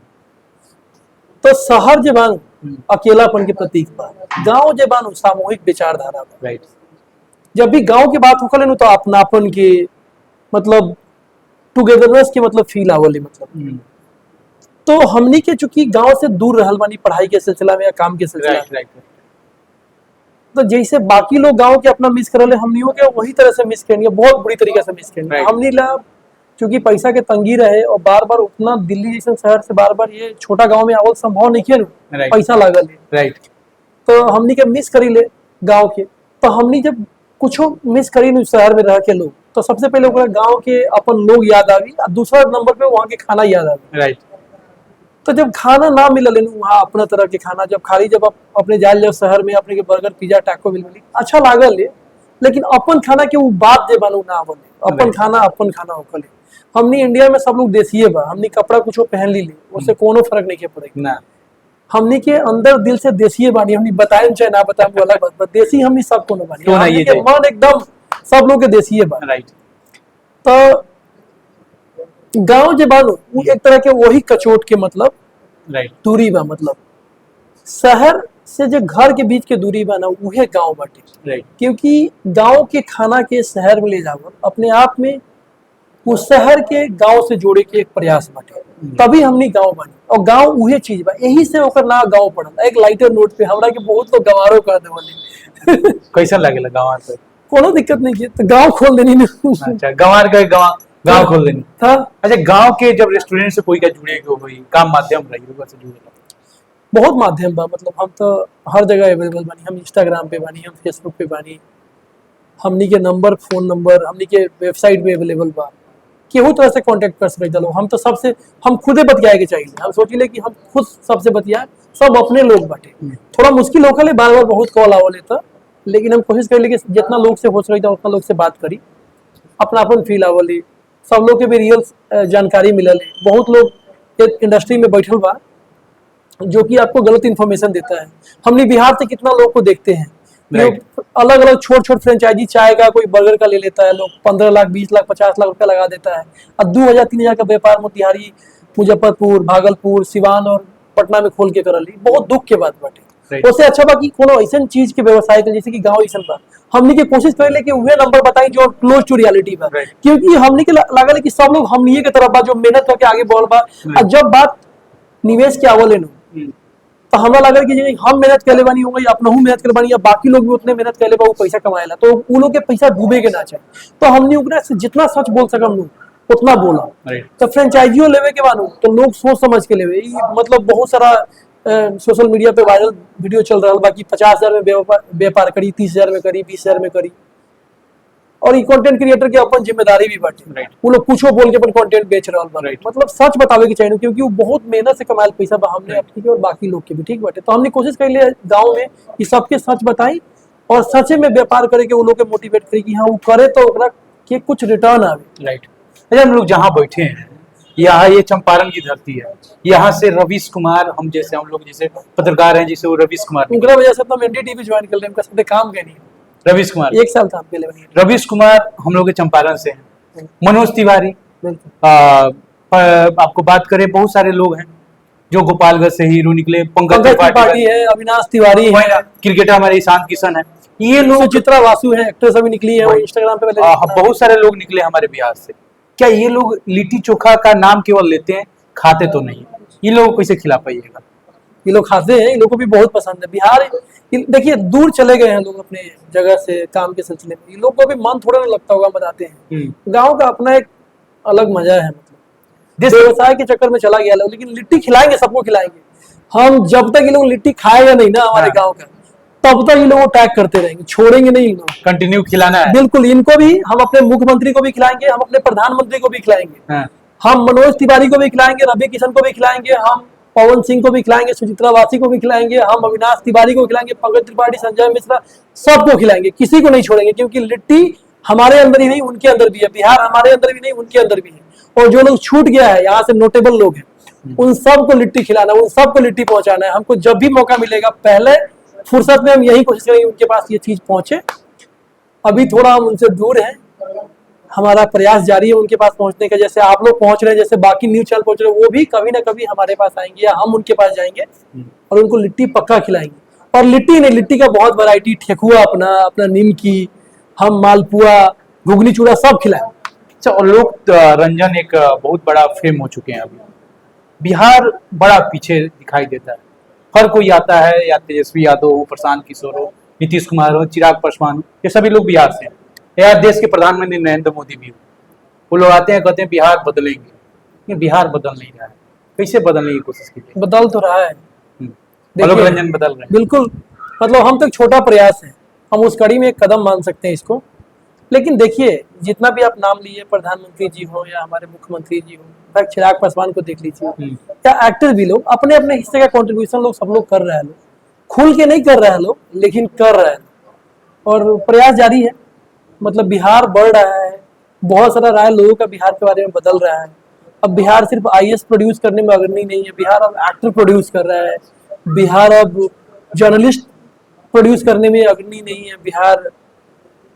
Speaker 1: तो शहर जे बानू अकेलापन के प्रतीक बा, गांव जे बानू सामूहिक विचारधारा बा।
Speaker 2: राइट।
Speaker 1: जब भी गांव की बात होकर लेनु तो अपनापन के मतलब टुगेदरनेस के मतलब फील आवले मतलब। तो हमनी के चूंकि गांव से दूर रहल बानी पढ़ाई के सिलसिला में या काम के सिलसिला में,
Speaker 2: राइट।
Speaker 1: तो जैसे बाकी लोग गांव के अपना मिस करले, हमनियों के वही तरह से मिस करेंगे, बहुत बुरी तरीके से मिस करेंगे।
Speaker 2: Right.
Speaker 1: हमनी ला क्योंकि पैसा के तंगी रहे और बार बार उतना दिल्ली जैसे शहर से बार बार ये छोटा गांव में आवल संभव नहीं किया,
Speaker 2: Right.
Speaker 1: पैसा लागल है।
Speaker 2: राइट।
Speaker 1: तो हमनी के मिस करी ले गांव के। तो हमनी जब कुछ मिस करी नहीं शहर में रह के लोग, तो सबसे पहले ओकरा गांव के अपन लोग याद आवी, और दूसरा नंबर पे वहाँ के खाना याद आवी।
Speaker 2: राइट।
Speaker 1: तो जब खाना ना मिलल वहाँ अपना तरह के खाना, जब खाली जब आप अपने जाल जब शहर में अपने के बर्गर पिज्जा टैको मिली अच्छा लागल है, लेकिन अपन खाना के वो बात जे बनू ना बने, अपन खाना होकर ले। हमनी इंडिया में सब लोग देसी बा, हमनी कपड़ा कुछ पहन ली उससे कोनो फर्क नहीं के पड़ेगा
Speaker 2: ना।
Speaker 1: हमनी के अंदर दिल से देसी बानी, हमनी बताए चाहे ना बताए वो अलग बात, देसी हमनी सब कोनो बानी, हमनी के मन एकदम सब लोग के देसी बा।
Speaker 2: राइट।
Speaker 1: तो गांव जे बानू वो एक तरह के वही कचोट के मतलब
Speaker 2: राइट।
Speaker 1: दूरी बा, मतलब शहर से जो घर के बीच के दूरी बा ना उहे गांव बाटे।
Speaker 2: राइट।
Speaker 1: क्योंकि गांव के खाना के शहर में ले जावल अपने आप में वो शहर के गांव से जोड़े के एक प्रयास बाटे, तभी हमनी गांव बनी। और गांव उहे चीज बा, यही से ओकर ना गांव पड़ल। एक लाइटर नोट पे हमरा के बहुत लोग गवारो कर देवले
Speaker 2: कैसा लगेला गंवार पे?
Speaker 1: कोनो दिक्कत नहीं की, तो गांव खोल देनी ना।
Speaker 2: अच्छा, गंवार का गांव खोल देनी
Speaker 1: था।
Speaker 2: अच्छा, गांव के जब रेस्टोरेंट से कोई का जुड़े के हो काम माध्यम रही होगा से जुड़े
Speaker 1: बहुत माध्यम बा, मतलब हम तो हर जगह अवेलेबल बानी, हम इंस्टाग्राम पे बानी, हम फेसबुक पे बानी, हमनी के नंबर फोन नंबर हमनी के वेबसाइट पे अवेलेबल बा, केहू तरह से कांटेक्ट कर सकते चलो। हम तो सबसे हम खुदे बतियाए के चाहिए, हम सोचिले कि हम खुद सबसे बतियाए, सब अपने लोग बाटे। थोड़ा मुश्किल होकर बार बार बहुत कॉल आवले था, लेकिन हम कोशिश करें कि जितना लोग से हो सके उतना लोग से बात करी, अपना अपन फील आवली, सब लोग के भी रियल जानकारी मिलल है। बहुत लोग एक इंडस्ट्री में बैठल बा जो कि आपको गलत इन्फॉर्मेशन देता है। हमने बिहार से कितना लोग को देखते हैं, अलग अलग छोट छोट फ्रेंचाइजी चाय का कोई बर्गर का ले लेता है, लोग 15 लाख 20 लाख 50 लाख रुपया लगा देता है, और 2000 3000 का व्यापार मोतिहारी मुजफ्फरपुर भागलपुर सिवान और पटना में खोल के कर ली। बहुत दुख के बात बाटे। उससे अच्छा बाकी कोनो ऐसा चीज के व्यवसाय के जैसे कि गांव ऐसा बा, हमने के कोशिश करे कि वह नंबर बताई जो क्लोज टू रियलिटी बा, क्योंकि हमने के लागल कि सब लोग हमनिए के तरफ बा जो मेहनत करके आगे बढ़ बा। और जब बात निवेश के आवले नु तो हमरा लगा कि हम मेहनत कर ले बानी होंगे, अपना मेहनत कर बानी, या बाकी लोग भी उतने मेहनत कर ले बा, वो पैसा कमाएला, तो वो लोग के पैसा डूबे के ना चाहिए। तो हमने ओकरा से जितना सच बोल सकम उतना बोला। तो फ्रेंचाइजियो लेवे के बानू तो लोग सोच समझ के लेवे। मतलब बहुत सारा सोशल मीडिया पे वायरल वीडियो चल रहा बा कि 50,000 में व्यापार करी, 30,000 में करी, 20,000 में करी, और ये कंटेंट क्रिएटर के अपन जिम्मेदारी भी बाटे। वो लोग कुछो बोल के अपन कंटेंट बेच रहा बा। मतलब सच बतावे के चाहिए, क्योंकि वो बहुत मेहनत से कमायल पैसा बा, हमने अपनी के और बाकी लोग के भी ठीक बाटे। तो हमने कोशिश कर लिया गाँव में कि सबके सच बताई और सचे में व्यापार करे के वो लोग के मोटिवेट करी कि हाँ वो करे तो ओकरा के कुछ रिटर्न आवे।
Speaker 2: राइट। हम लोग जहाँ बैठे हैं यहाँ ये चंपारण की धरती है, यहाँ से रवीश कुमार हम लोग जैसे पत्रकार हैं, जैसे वो रवीश कुमार,
Speaker 1: उनका वजह से हम एनडीटीवी ज्वाइन कर लें, उनका साथ काम करनी है।
Speaker 2: रवीश कुमार
Speaker 1: 1 साल काम के लिए।
Speaker 2: रवीश कुमार हम लोग के चंपारण से हैं। मनोज तिवारी, आपको बात करें बहुत सारे लोग हैं जो गोपालगंज से हीरो निकले, पंकज त्रिपाठी है,
Speaker 1: अविनाश तिवारी है,
Speaker 2: क्रिकेटर हमारे ईशान किशन है। ये लोग
Speaker 1: सुचित्रा वासु है, एक्ट्रेस अभी निकली है, वो इंस्टाग्राम पे पहले
Speaker 2: बहुत सारे लोग निकले हमारे बिहार से। क्या ये लोग लिट्टी चोखा का नाम केवल लेते हैं, खाते तो नहीं? ये लोग कैसे खिला पाइएगा?
Speaker 1: ये लोग खाते हैं, इन लोगों को भी बहुत पसंद है। बिहार देखिए दूर चले गए हैं लोग अपने जगह से काम के सिलसिले में, इन लोग को भी मन थोड़ा ना लगता होगा, बताते हैं। गांव का अपना एक अलग मजा है, मतलब व्यवसाय के चक्कर में चला गया लोग, लेकिन लिट्टी खिलाएंगे, सबको खिलाएंगे हम। जब तक ये लोग लिट्टी खाएगा नहीं ना हमारे गाँव का, तब तक ये लोग टैग करते रहेंगे, छोड़ेंगे नहीं लोग,
Speaker 2: कंटिन्यू खिलाना है।
Speaker 1: बिल्कुल, इनको भी हम अपने मुख्यमंत्री को भी खिलाएंगे, हम अपने प्रधानमंत्री को भी खिलाएंगे,
Speaker 2: हाँ।
Speaker 1: हम मनोज तिवारी को भी खिलाएंगे, रवि किशन को भी खिलाएंगे, हम पवन सिंह को भी खिलाएंगे, सुचित्रा वासी को भी खिलाएंगे, हम अविनाश तिवारी को खिलाएंगे, पंकज त्रिपाठी, संजय मिश्रा, सबको खिलाएंगे, किसी को नहीं छोड़ेंगे। क्योंकि लिट्टी हमारे अंदर ही नहीं, उनके अंदर भी है। बिहार हमारे अंदर भी नहीं, उनके अंदर भी है। और जो लोग छूट गया है, यहाँ से नोटेबल लोग हैं, उन सबको लिट्टी खिलाना, उन सबको लिट्टी पहुंचाना है। हमको जब भी मौका मिलेगा, पहले फुर्सत में हम यही कोशिश करेंगे उनके पास ये चीज पहुंचे। अभी थोड़ा हम उनसे दूर हैं, हमारा प्रयास जारी है उनके पास पहुंचने का। जैसे आप लोग पहुंच रहे हैं, जैसे बाकी न्यूज चैनल पहुंच रहे हैं, वो भी कभी ना कभी हमारे पास आएंगे या हम उनके पास जाएंगे और उनको लिट्टी पक्का खिलाएंगे। और लिट्टी नहीं, लिट्टी का बहुत वैरायटी, ठेकुआ अपना अपना निमकी, हम मालपुआ, घुगनी चूड़ा सब खिलाएंगे।
Speaker 2: अच्छा, और लोग रंजन एक बहुत बड़ा फेम हो चुके हैं अभी। बिहार बड़ा पीछे दिखाई देता है। हर कोई आता है, या तेजस्वी यादव हो, प्रशांत किशोर हो, नीतीश कुमार हो, चिराग पासवान हो, ये सभी लोग बिहार से हैं। या देश के प्रधानमंत्री नरेंद्र मोदी भी हो, वो लोग आते हैं, कहते हैं बिहार बदलेंगे। ये बिहार बदल नहीं रहा है। कैसे बदलने की कोशिश की?
Speaker 1: बदल तो रहा है,
Speaker 2: आलोक रंजन बदल रहे हैं।
Speaker 1: बिल्कुल, मतलब हम तो एक छोटा प्रयास है, हम उस कड़ी में एक कदम मान सकते हैं इसको। लेकिन देखिए, जितना भी आप नाम लिए, प्रधानमंत्री जी हो या हमारे मुख्यमंत्री जी हो, चिराग पासवान को देख लीजिए, या एक्टर भी, लोग अपने अपने हिस्से का कंट्रीब्यूशन लोग सब लोग कर रहे हैं। लोग खुल के नहीं कर रहे हैं लोग, लेकिन कर रहे हैं और प्रयास जारी है। मतलब बिहार बढ़ रहा है, बहुत सारा राय लोगों का बिहार के बारे में बदल रहा है। अब बिहार सिर्फ आईएएस प्रोड्यूस करने में अग्रणी नहीं है, बिहार अब एक्टर प्रोड्यूस कर रहा है, बिहार अब जर्नलिस्ट प्रोड्यूस करने में अग्रणी नहीं है, बिहार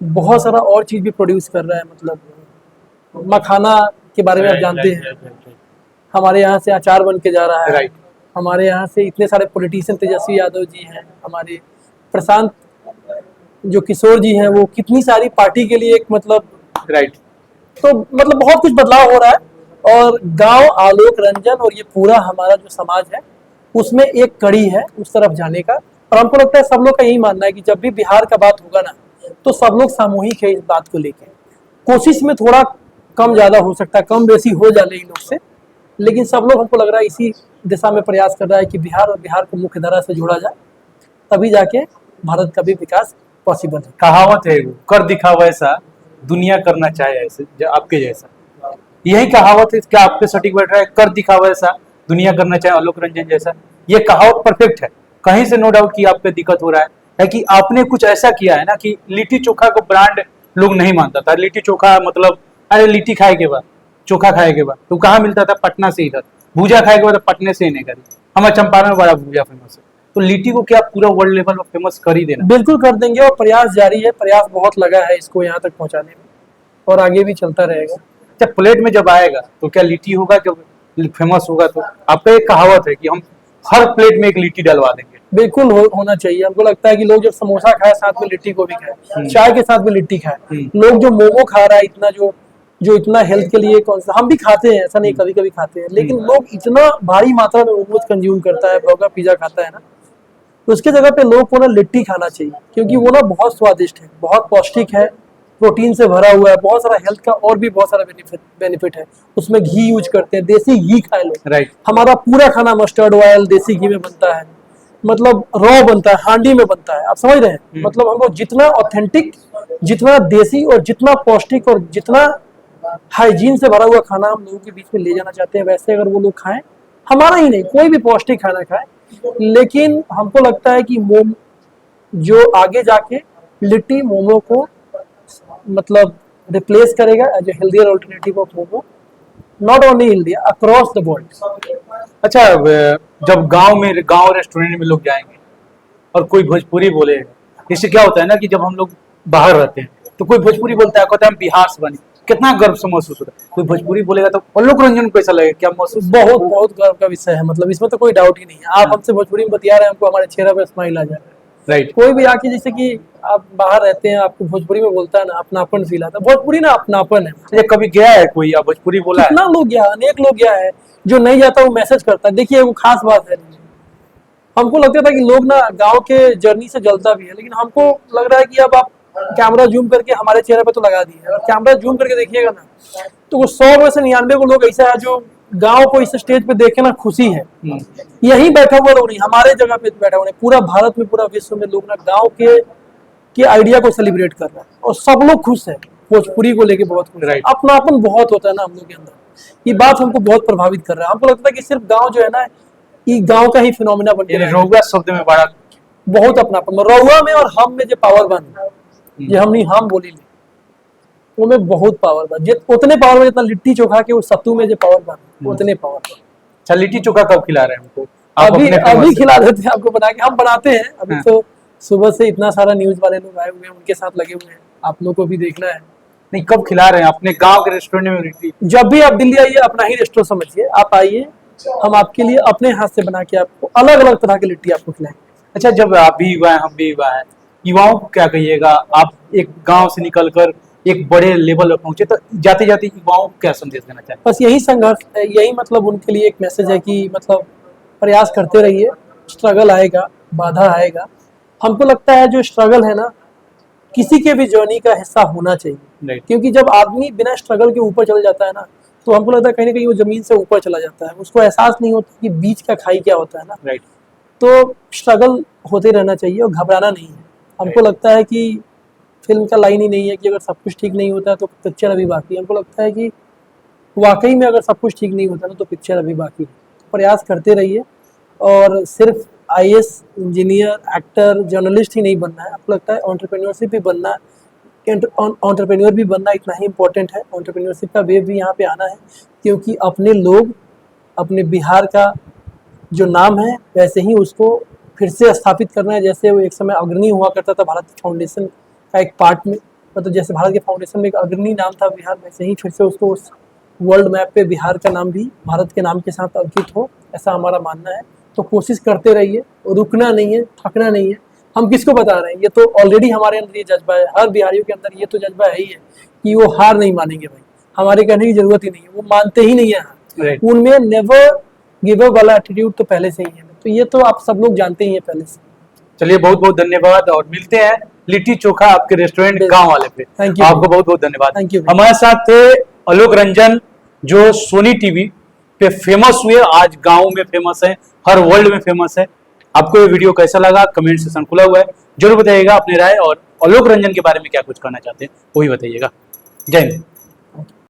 Speaker 1: बहुत सारा और चीज भी प्रोड्यूस कर रहा है। मतलब मखाना के बारे में आप जानते हैं, हमारे यहाँ से अचार बन के जा रहा है। हमारे यहाँ से इतने सारे पॉलिटिशियन, तेजस्वी यादव जी हैं, हमारे प्रशांत जो किशोर जी हैं, वो कितनी सारी पार्टी के लिए एक मतलब तो मतलब बहुत कुछ बदलाव हो रहा है। और गांव आलोक रंजन और ये पूरा हमारा जो समाज है, उसमें एक कड़ी है उस तरफ जाने का। और हमको लगता है सब लोग का यही मानना है कि जब भी बिहार का बात होगा ना, तो सब लोग सामूहिक है इस बात को लेके। कोशिश में थोड़ा कम ज्यादा हो सकता है, कम बेसी हो जाए इन लोग से, लेकिन सब लोग, हमको लग रहा है, इसी दिशा में प्रयास कर रहा है कि बिहार और बिहार को मुख्य धारा से जोड़ा जाए, तभी जाके भारत का भी विकास पॉसिबल है।
Speaker 2: कहावत है वो, कर दिखावा ऐसा दुनिया करना चाहे ऐसे, आपके जैसा। यही कहावत है, क्या आपके सटीक बैठ रहा है? कर दिखावा ऐसा दुनिया करना चाहे आलोक रंजन जैसा, ये कहावत परफेक्ट है। कहीं से नो डाउट कि आपको दिक्कत हो रहा है कि आपने कुछ ऐसा किया है ना कि लिट्टी चोखा को ब्रांड लोग नहीं मानता था। लिट्टी चोखा मतलब, अरे लिट्टी खाए के बाद, चोखा खाए के बाद तो कहाँ मिलता था? पटना से इधर। भूजा खाए के बाद पटने से नहीं करी, हमारे चंपारण में बड़ा भूजा फेमस है। तो लिट्टी को क्या पूरा वर्ल्ड लेवल पर फेमस कर ही देना?
Speaker 1: बिल्कुल कर देंगे, और प्रयास जारी है, प्रयास बहुत लगा है इसको यहाँ तक पहुँचाने में, और आगे भी चलता रहेगा।
Speaker 2: जब प्लेट में जब आएगा तो क्या लिट्टी होगा? जब फेमस होगा तो आपका एक कहावत है कि हम हर प्लेट में एक लिट्टी डलवा देंगे।
Speaker 1: बिल्कुल होना चाहिए। हमको लगता है कि लोग जब समोसा खाए, साथ में लिट्टी को भी खाए, चाय के साथ में लिट्टी खाए। लोग जो मोमो खा रहा है इतना, जो इतना हेल्थ के लिए कौन सा, हम भी खाते हैं, ऐसा नहीं, कभी कभी खाते हैं, लेकिन लोग इतना भारी मात्रा में मोमोज कंज्यूम करता है, बर्गर पिज्जा खाता है ना, तो उसके जगह पे लोग को ना लिट्टी खाना चाहिए। क्योंकि वो ना बहुत स्वादिष्ट है, बहुत पौष्टिक है, प्रोटीन से भरा हुआ है, बहुत सारा हेल्थ का और भी बहुत सारा बेनिफिट है। उसमें घी यूज करते हैं, देसी घी खाए लोग। हमारा पूरा खाना मस्टर्ड ऑयल, देसी घी में बनता है, मतलब रॉ बनता है, हांडी में बनता है। आप समझ रहे हैं? मतलब हमको जितना ऑथेंटिक, जितना देसी और जितना पौष्टिक और जितना हाइजीन से भरा हुआ खाना हम लोगों के बीच में ले जाना चाहते हैं, वैसे अगर वो लोग खाएं, हमारा ही नहीं, कोई भी पौष्टिक खाना खाए। लेकिन हमको लगता है कि जो आगे जाके लिट्टी मोमो को मतलब रिप्लेस करेगा as a healthier alternative of momo, not only India, across the world.
Speaker 2: अच्छा, जब गांव रेस्टोरेंट में लोग जाएंगे और कोई भोजपुरी बोलेगा, इससे क्या होता है ना कि जब हम लोग बाहर रहते हैं तो कोई भोजपुरी बोलता है, कहता है हम बिहार से बने, कितना गर्व से महसूस होता है। कोई भोजपुरी बोलेगा तो आलोक रंजन को कैसा लगेगा? क्या महसूस?
Speaker 1: बहुत बहुत गर्व का विषय है, मतलब इसमें तो कोई डाउट ही नहीं है। आप हमसे भोजपुरी में बतिया रहे हैं, हमको हमारे चेहरे पर स्माइल आ जाए,
Speaker 2: राइट।
Speaker 1: कोई भी आके, जैसे कि आप बाहर रहते हैं, आपको भोजपुरी में बोलता है ना, अपनापन फील आता है। भोजपुरी ना अपनापन है।
Speaker 2: अच्छा, कभी गया है कोई या भोजपुरी बोला है?
Speaker 1: कितना लोग गया, अनेक लोग गया है। जो नहीं जाता वो मैसेज करता है। देखिए वो खास बात है। हमको लगता था कि लोग ना गांव के जर्नी से जलता भी है, लेकिन हमको लग रहा है कि अब आप कैमरा जूम करके हमारे चेहरे पे तो लगा दिए, अगर कैमरा जूम करके देखिएगा ना, तो वो 100 में से 99 को लोग ऐसा है जो गांव को इस स्टेज पे देख के ना खुशी है। यही बैठा हुआ लोग नहीं, हमारे जगह पे बैठा हुआ नहीं, पूरा भारत में, पूरा विश्व में लोग ना गांव के आइडिया को सेलिब्रेट कर रहा है, और सब लोग खुश है। भोजपुरी को लेके बहुत खुश है।
Speaker 2: Right.
Speaker 1: अपनापन बहुत होता है ना हम लोग के अंदर, ये बात हमको बहुत प्रभावित कर रहा है। हमको लगता है कि सिर्फ गांव जो है ना, ये गांव का ही फिनोमिना बन के
Speaker 2: यानी
Speaker 1: रह गया।
Speaker 2: रहुआ शब्द में बड़ा
Speaker 1: बहुत अपनापन रहुआ में और हम में जो पावर बन, ये हमनी हम बोली ले, वो में बहुत पावर बन, उतने पावर में जितना लिट्टी चोखा के वो सत्तू में जो पावर बन, उतने पावर बन।
Speaker 2: अच्छा, लिट्टी चोखा कब खिला रहे हैं हमको? आप
Speaker 1: अभी
Speaker 2: अपने फेमस
Speaker 1: अभी
Speaker 2: से-
Speaker 1: खिला देते हैं आपको बना के, हम बनाते हैं अभी।
Speaker 2: हाँ।
Speaker 1: तो सुबह से इतना सारा न्यूज वाले लोग आए हुए हैं, उनके साथ लगे हुए हैं, आप लोग को भी देखना है।
Speaker 2: नहीं, कब खिला रहे हैं अपने गांव के रेस्टोरेंट में लिट्टी?
Speaker 1: जब भी आप दिल्ली आइए, अपना ही रेस्टोरेंट समझिए, आप आइए, हम आपके लिए अपने हाथ से बना के आपको अलग अलग तरह की लिट्टी आपको खिलाएंगे।
Speaker 2: अच्छा, जब आप भी युवा हैं, हम भी युवा हैं, युवाओं को क्या कहिएगा? आप एक गांव से निकलकर एक बड़े लेवल पर पहुंचे, तो जाते जाते युवाओं को क्या संदेश देना चाहते
Speaker 1: बस यही संघर्ष है, यही मतलब उनके लिए एक मैसेज है कि मतलब प्रयास करते रहिए, स्ट्रगल आएगा, बाधा आएगा। हमको लगता है जो स्ट्रगल है ना, किसी के भी जर्नी का हिस्सा होना चाहिए।
Speaker 2: Right.
Speaker 1: क्योंकि जब आदमी बिना स्ट्रगल के ऊपर चल जाता है ना, तो हमको लगता है कहीं ना कहीं वो जमीन से ऊपर चला जाता है, उसको एहसास नहीं होता कि बीच का खाई क्या होता है ना।
Speaker 2: राइट।
Speaker 1: तो स्ट्रगल होते रहना चाहिए और घबराना नहीं है। हमको लगता है कि फिल्म का लाइन ही नहीं है कि अगर सब कुछ ठीक नहीं होता है तो पिक्चर अभी बाकी है। हमको लगता है कि वाकई में अगर सब कुछ ठीक नहीं होता ना, तो पिक्चर अभी बाकी है। प्रयास करते रहिए, और सिर्फ IAS, इंजीनियर, एक्टर, जर्नलिस्ट ही नहीं बनना है। आपको लगता है एंटरप्रेन्योरशिप भी बनना है, एंटरप्रेन्योर भी बनना इतना ही इम्पोर्टेंट है। एंटरप्रेन्योरशिप का वेव भी यहाँ पे आना है, क्योंकि अपने लोग, अपने बिहार का जो नाम है, वैसे ही उसको फिर से स्थापित करना है। जैसे वो एक समय अग्रणी हुआ करता था भारत फाउंडेशन का एक पार्ट में, मतलब जैसे भारत के फाउंडेशन में एक अग्रणी नाम था बिहार, वैसे ही फिर से उसको उस वर्ल्ड मैप पे बिहार का नाम भी भारत के नाम के साथ अंकित हो, ऐसा हमारा मानना है। तो कोशिश करते रहिए, रुकना नहीं है, थकना नहीं है। हम किसको बता रहे हैं, ये तो ऑलरेडी हमारे अंदर ये जज्बा है, हर बिहारियों के अंदर ये तो जज्बा है ही है कि वो हार नहीं मानेंगे। भाई हमारे कहने की जरूरत ही नहीं है, वो मानते ही नहीं है हार।
Speaker 2: Right.
Speaker 1: उनमें नेवर गिव अप वाला एटीट्यूड तो पहले से ही है, तो ये तो आप सब लोग जानते ही हैं पहले से।
Speaker 2: चलिए, बहुत बहुत धन्यवाद, और मिलते हैं लिट्टी चोखा आपके रेस्टोरेंट
Speaker 1: बिल्कुल।
Speaker 2: गांव वाले पे।
Speaker 1: Thank you।
Speaker 2: आपको बहुत बहुत धन्यवाद।
Speaker 1: Thank you।
Speaker 2: हमारे साथ थे आलोक रंजन, जो सोनी टीवी पे फेमस हुए, आज गांव में फेमस है, हर वर्ल्ड में फेमस है। आपको ये वीडियो कैसा लगा? कमेंट सेक्शन खुला हुआ है, जरूर बताइएगा अपनी राय, और आलोक रंजन के बारे में क्या कुछ कहना चाहते हैं वो भी बताइएगा। जय हिंद।